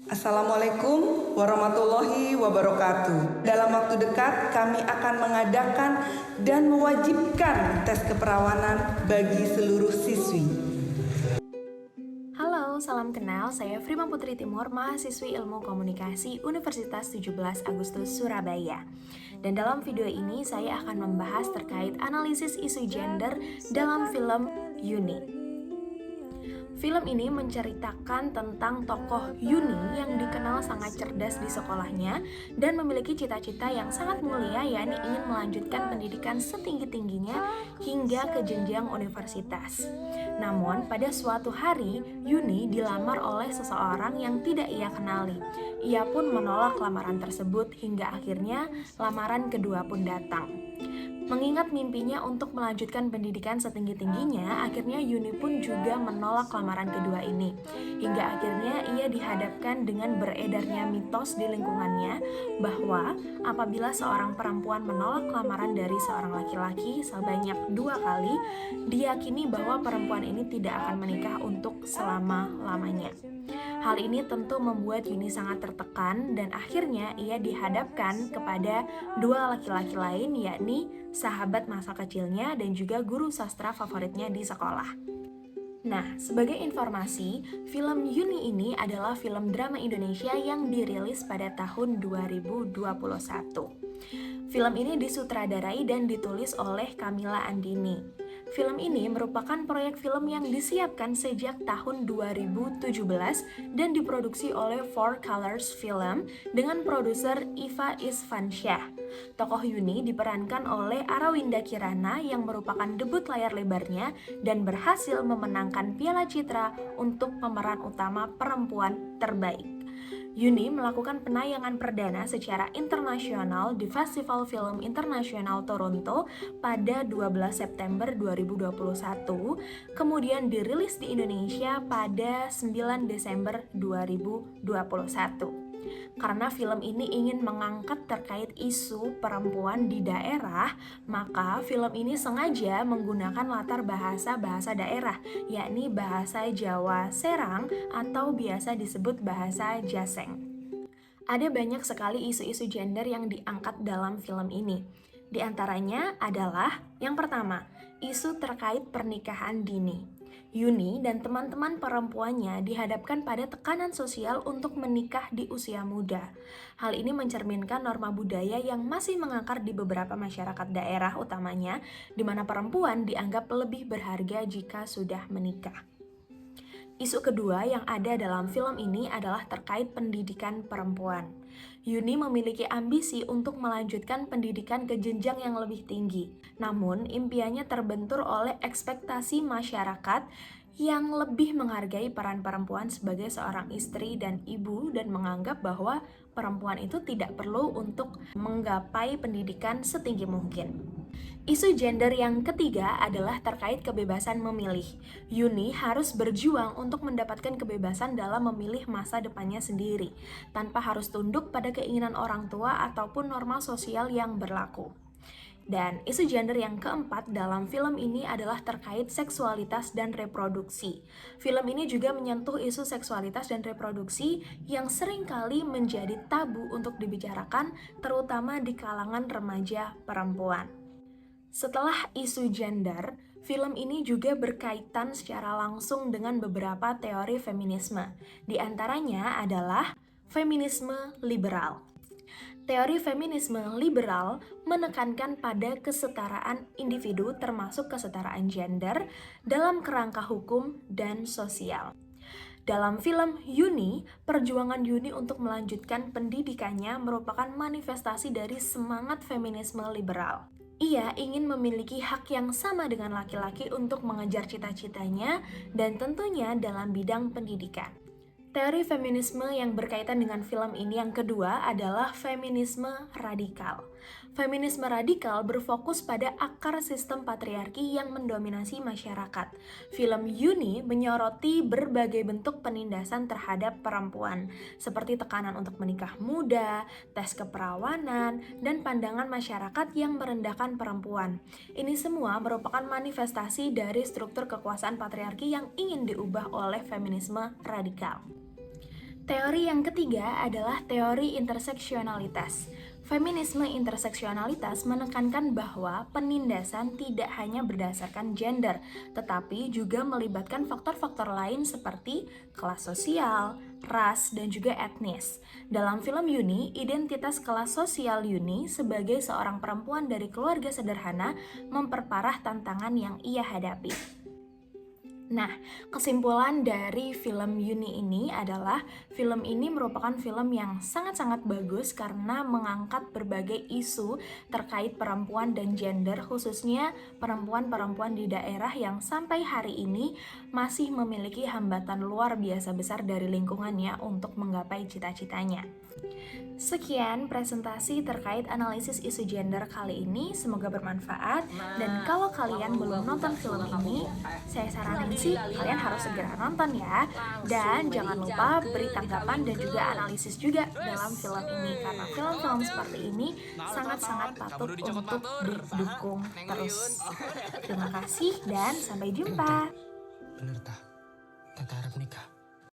Assalamualaikum warahmatullahi wabarakatuh. Dalam waktu dekat kami akan mengadakan dan mewajibkan tes keperawanan bagi seluruh siswi. Halo, salam kenal. Saya Frima Putri Timur, mahasiswi Ilmu Komunikasi Universitas 17 Agustus Surabaya. Dan dalam video ini saya akan membahas terkait analisis isu gender dalam film Yuni. Film ini menceritakan tentang tokoh Yuni yang dikenal sangat cerdas di sekolahnya dan memiliki cita-cita yang sangat mulia, yakni ingin melanjutkan pendidikan setinggi-tingginya hingga ke jenjang universitas. Namun, pada suatu hari, Yuni dilamar oleh seseorang yang tidak ia kenali. Ia pun menolak lamaran tersebut hingga akhirnya lamaran kedua pun datang. Mengingat mimpinya untuk melanjutkan pendidikan setinggi-tingginya, akhirnya Yuni pun juga menolak lamaran kedua ini. Hingga akhirnya ia dihadapkan dengan beredarnya mitos di lingkungannya bahwa apabila seorang perempuan menolak lamaran dari seorang laki-laki sebanyak 2 kali, diyakini bahwa perempuan ini tidak akan menikah untuk selama-lamanya. Hal ini tentu membuat Yuni sangat tertekan dan akhirnya ia dihadapkan kepada 2 laki-laki lain, yakni sahabat masa kecilnya dan juga guru sastra favoritnya di sekolah. Nah, sebagai informasi, film Yuni ini adalah film drama Indonesia yang dirilis pada tahun 2021. Film ini disutradarai dan ditulis oleh Kamila Andini. Film ini merupakan proyek film yang disiapkan sejak tahun 2017 dan diproduksi oleh Four Colors Film dengan produser Iva Isfansyah. Tokoh Yuni diperankan oleh Arawinda Kirana yang merupakan debut layar lebarnya dan berhasil memenangkan Piala Citra untuk pemeran utama perempuan terbaik. Yuni melakukan penayangan perdana secara internasional di Festival Film Internasional Toronto pada 12 September 2021, kemudian dirilis di Indonesia pada 9 Desember 2021. Karena film ini ingin mengangkat terkait isu perempuan di daerah, maka film ini sengaja menggunakan latar bahasa daerah, yakni bahasa Jawa Serang atau biasa disebut bahasa Jaseng. Ada banyak sekali isu-isu gender yang diangkat dalam film ini. Di antaranya adalah yang pertama, isu terkait pernikahan dini. Yuni dan teman-teman perempuannya dihadapkan pada tekanan sosial untuk menikah di usia muda. Hal ini mencerminkan norma budaya yang masih mengakar di beberapa masyarakat daerah utamanya, di mana perempuan dianggap lebih berharga jika sudah menikah. Isu kedua yang ada dalam film ini adalah terkait pendidikan perempuan. Yuni memiliki ambisi untuk melanjutkan pendidikan ke jenjang yang lebih tinggi. Namun, impiannya terbentur oleh ekspektasi masyarakat yang lebih menghargai peran perempuan sebagai seorang istri dan ibu dan menganggap bahwa perempuan itu tidak perlu untuk menggapai pendidikan setinggi mungkin. Isu gender yang ketiga adalah terkait kebebasan memilih. Yuni harus berjuang untuk mendapatkan kebebasan dalam memilih masa depannya sendiri, tanpa harus tunduk pada keinginan orang tua ataupun norma sosial yang berlaku. Dan isu gender yang keempat dalam film ini adalah terkait seksualitas dan reproduksi. Film ini juga menyentuh isu seksualitas dan reproduksi yang seringkali menjadi tabu untuk dibicarakan, terutama di kalangan remaja perempuan. Setelah isu gender, film ini juga berkaitan secara langsung dengan beberapa teori feminisme. Di antaranya adalah feminisme liberal. Teori feminisme liberal menekankan pada kesetaraan individu termasuk kesetaraan gender dalam kerangka hukum dan sosial. Dalam film Yuni, perjuangan Yuni untuk melanjutkan pendidikannya merupakan manifestasi dari semangat feminisme liberal. Ia ingin memiliki hak yang sama dengan laki-laki untuk mengejar cita-citanya dan tentunya dalam bidang pendidikan. Teori feminisme yang berkaitan dengan film ini yang kedua adalah feminisme radikal. Feminisme radikal berfokus pada akar sistem patriarki yang mendominasi masyarakat. Film Yuni menyoroti berbagai bentuk penindasan terhadap perempuan, seperti tekanan untuk menikah muda, tes keperawanan, dan pandangan masyarakat yang merendahkan perempuan. Ini semua merupakan manifestasi dari struktur kekuasaan patriarki yang ingin diubah oleh feminisme radikal. Teori yang ketiga adalah teori interseksionalitas. Feminisme interseksionalitas menekankan bahwa penindasan tidak hanya berdasarkan gender, tetapi juga melibatkan faktor-faktor lain seperti kelas sosial, ras, dan juga etnis. Dalam film Yuni, identitas kelas sosial Yuni sebagai seorang perempuan dari keluarga sederhana memperparah tantangan yang ia hadapi. Nah, kesimpulan dari film Yuni ini adalah film ini merupakan film yang sangat-sangat bagus karena mengangkat berbagai isu terkait perempuan dan gender, khususnya perempuan-perempuan di daerah yang sampai hari ini masih memiliki hambatan luar biasa besar dari lingkungannya untuk menggapai cita-citanya. Sekian presentasi terkait analisis isu gender kali ini, semoga bermanfaat. Dan kalau kalian belum nonton film ini, saya saranin sih kalian harus segera nonton ya. Dan jangan lupa beri tanggapan dan juga analisis juga dalam film ini, karena film-film seperti ini sangat-sangat patut untuk didukung terus. Terima kasih dan sampai jumpa. Bener tak? Tata harap nikah.